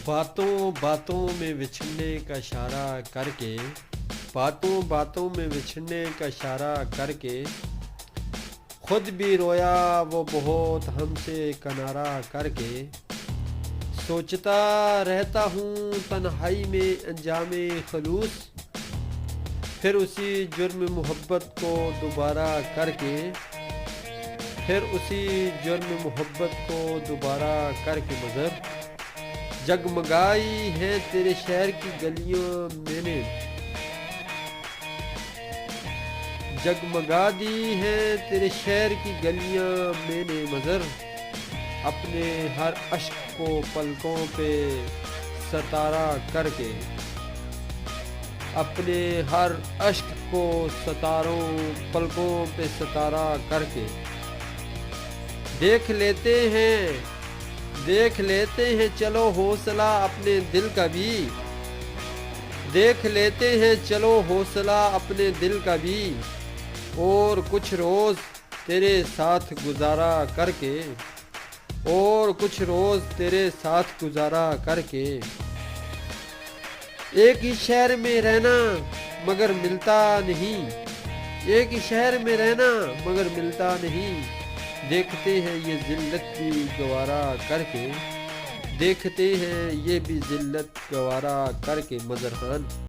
باتوں باتوں میں بچھڑنے کا اشارہ کر کے باتوں باتوں میں بچھڑنے کا اشارہ کر کے خود بھی رویا وہ بہت ہم سے کنارہ کر کے سوچتا رہتا ہوں تنہائی میں انجام خلوص پھر اسی جرم محبت کو دوبارہ کر کے مگر جگمگائی ہے تیرے شہر کی گلیاں میں نے جگمگا دی ہے تیرے شہر کی گلیاں میں نے مگر اپنے ہر اشک کو پلکوں پہ ستارہ کر کے اپنے ہر اشک کو پلکوں پہ ستارہ کر کے دیکھ لیتے ہیں چلو حوصلہ اپنے دل کا بھی دیکھ لیتے ہیں چلو حوصلہ اپنے دل کا بھی اور کچھ روز تیرے ساتھ گزارا کر کے ایک ہی شہر میں رہنا مگر ملتا نہیں دیکھتے ہیں یہ ذلت بھی گوارا کر کے مظہر خان